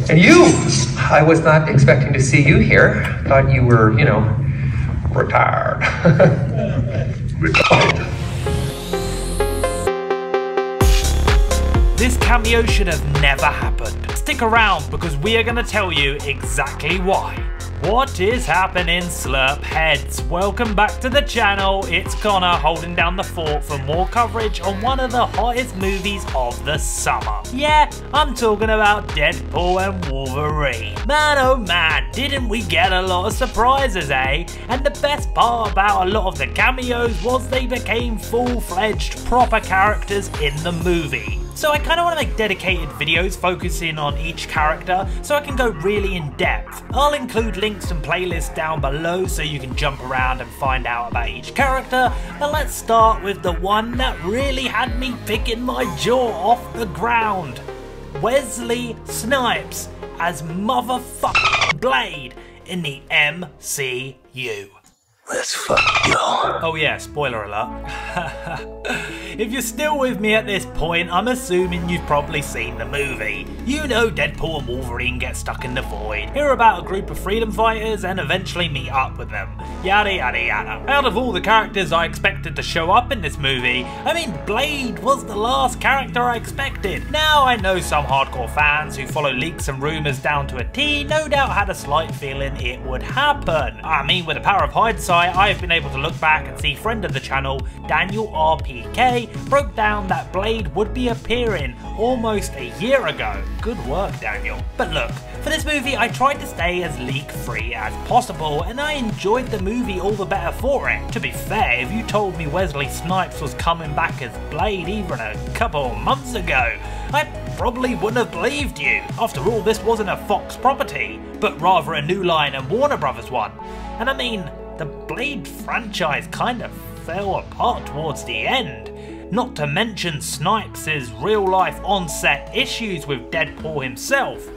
And you! I was not expecting to see you here. Thought you were, you know, retired. Retired. This cameo should have never happened. Stick around because we are going to tell you exactly why. What is happening, SLUURP heads? Welcome back to the channel. It's Connor holding down the fort for more coverage on one of the hottest movies of the summer. Yeah, I'm talking about Deadpool and Wolverine. Man oh man, didn't we get a lot of surprises, eh? And the best part about a lot of the cameos was they became full-fledged proper characters in the movie. So I kind of want to make dedicated videos focusing on each character so I can go really in depth. I'll include links and playlists down below so you can jump around and find out about each character. And let's start with the one that really had me picking my jaw off the ground. Wesley Snipes as motherfucking Blade in the MCU. Let's fuck y'all. Oh yeah, spoiler alert. If you're still with me at this point, I'm assuming you've probably seen the movie. You know Deadpool and Wolverine get stuck in the void, hear about a group of freedom fighters and eventually meet up with them. Yada yada yada. Out of all the characters I expected to show up in this movie, I mean Blade was the last character I expected. Now I know some hardcore fans who follow leaks and rumours down to a T no doubt had a slight feeling it would happen. I mean with the power of hindsight, I've been able to look back and see friend of the channel, Daniel RPK, broke down that Blade would be appearing almost a year ago. Good work, Daniel. But look, for this movie I tried to stay as leak-free as possible and I enjoyed the movie all the better for it. To be fair, if you told me Wesley Snipes was coming back as Blade even a couple of months ago, I probably wouldn't have believed you. After all, this wasn't a Fox property, but rather a New Line and Warner Brothers one. And I mean, the Blade franchise kind of fell apart towards the end. Not to mention Snipes' real-life on-set issues with Deadpool himself,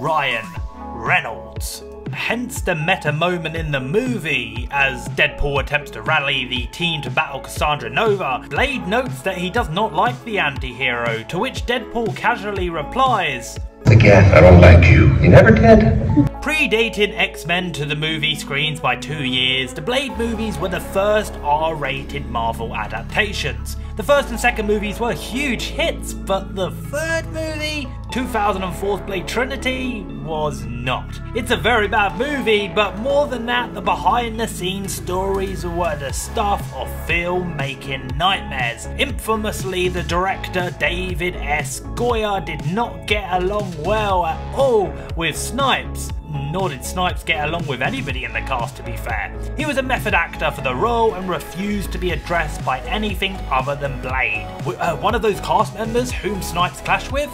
Ryan Reynolds. Hence the meta moment in the movie, as Deadpool attempts to rally the team to battle Cassandra Nova. Blade notes that he does not like the anti-hero, to which Deadpool casually replies, Again, I don't like you. You never did. Predating X-Men to the movie screens by 2 years, the Blade movies were the first R-rated Marvel adaptations. The first and second movies were huge hits, but the third movie, 2004's Blade Trinity, was not. It's a very bad movie, but more than that, the behind-the-scenes stories were the stuff of filmmaking nightmares. Infamously, the director David S. Goyer did not get along well at all with Snipes. Nor did Snipes get along with anybody in the cast, to be fair. He was a method actor for the role and refused to be addressed by anything other than Blade. One of those cast members whom Snipes clashed with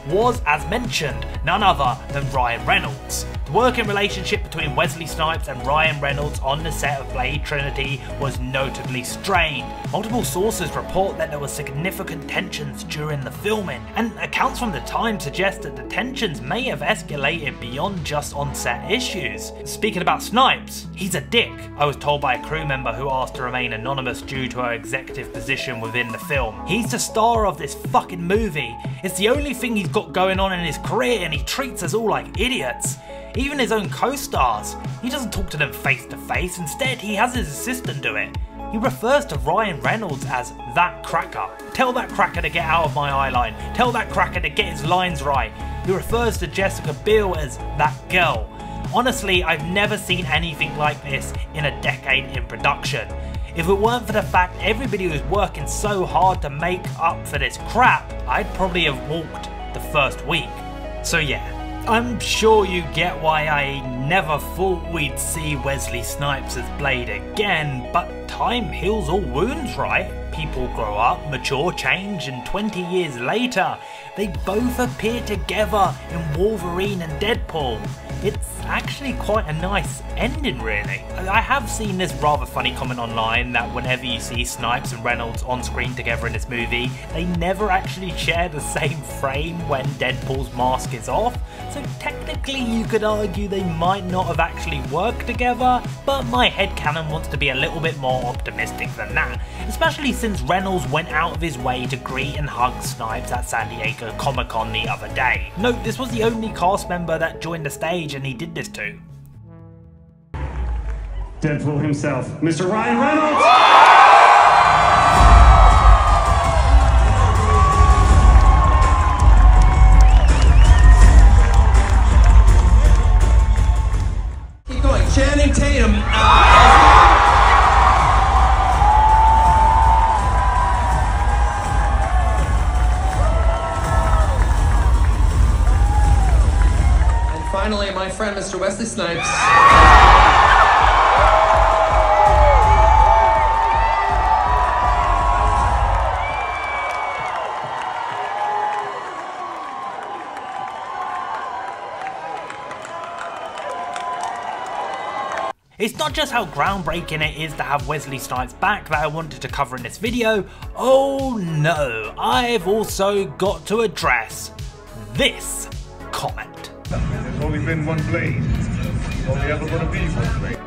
was, as mentioned, none other than Ryan Reynolds. The working relationship between Wesley Snipes and Ryan Reynolds on the set of Blade Trinity was notably strained. Multiple sources report that there were significant tensions during the filming, and accounts from the time suggest that the tensions may have escalated beyond just on-set issues. Speaking about Snipes, he's a dick, I was told by a crew member who asked to remain anonymous due to her executive position within the film. He's the star of this fucking movie. It's the only thing he's got going on in his career and he treats us all like idiots. Even his own co-stars. He doesn't talk to them face to face, instead he has his assistant do it. He refers to Ryan Reynolds as that cracker. Tell that cracker to get out of my eye line. Tell that cracker to get his lines right. He refers to Jessica Biel as that girl. Honestly, I've never seen anything like this in a decade in production. If it weren't for the fact everybody was working so hard to make up for this crap, I'd probably have walked the first week. So yeah, I'm sure you get why I never thought we'd see Wesley Snipes as Blade again, but time heals all wounds, right? People grow up, mature, change, and 20 years later, they both appear together in Wolverine and Deadpool. it's actually quite a nice ending, really. I have seen this rather funny comment online that whenever you see Snipes and Reynolds on screen together in this movie, they never actually share the same frame when Deadpool's mask is off, so technically you could argue they might not have actually worked together, but my headcanon wants to be a little bit more optimistic than that, especially since Reynolds went out of his way to greet and hug Snipes at San Diego Comic-Con the other day. Note, this was the only cast member that joined the stage and he did this to. Deadpool himself, Mr. Ryan Reynolds! Keep going, Channing Tatum. Finally, my friend, Mr. Wesley Snipes. It's not just how groundbreaking it is to have Wesley Snipes back that I wanted to cover in this video. Oh no, I've also got to address this comment. There's only been one Blade. There's only ever gonna be one Blade.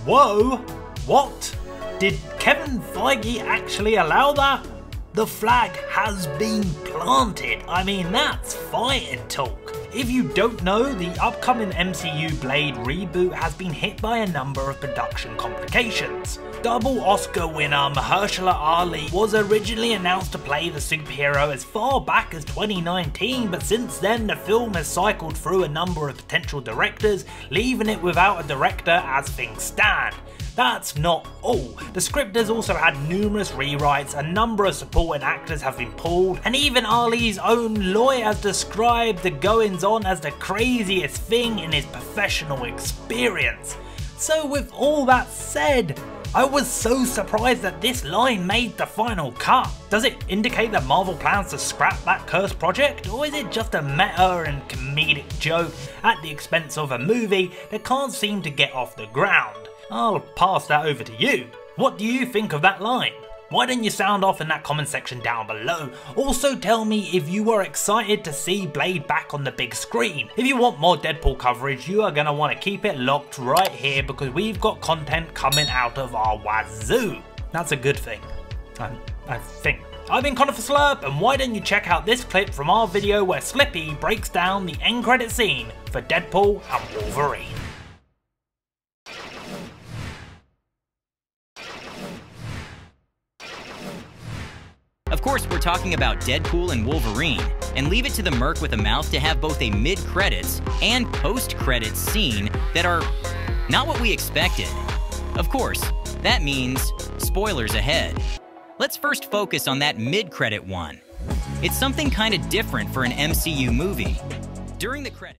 Whoa? What? Did Kevin Feige actually allow that? The flag has been planted. I mean, that's fighting talk. If you don't know, the upcoming MCU Blade reboot has been hit by a number of production complications. Double Oscar winner Mahershala Ali was originally announced to play the superhero as far back as 2019, but since then the film has cycled through a number of potential directors, leaving it without a director as things stand. That's not all. The script has also had numerous rewrites, a number of supporting actors have been pulled, and even Ali's own lawyer has described the goings-on as the craziest thing in his professional experience. So with all that said, I was so surprised that this line made the final cut. Does it indicate that Marvel plans to scrap that cursed project, or is it just a meta and comedic joke at the expense of a movie that can't seem to get off the ground? I'll pass that over to you. What do you think of that line? Why don't you sound off in that comment section down below? Also tell me if you were excited to see Blade back on the big screen. If you want more Deadpool coverage, you are going to want to keep it locked right here because we've got content coming out of our wazoo. That's a good thing. I think. I've been Connor for SLUURP, and why don't you check out this clip from our video where Slippy breaks down the end credit scene for Deadpool and Wolverine. Of course, we're talking about Deadpool and Wolverine, and leave it to the merc with a mouth to have both a mid-credits and post-credits scene that are not what we expected. Of course, that means spoilers ahead. Let's first focus on that mid-credit one. It's something kinda different for an MCU movie. During the credits,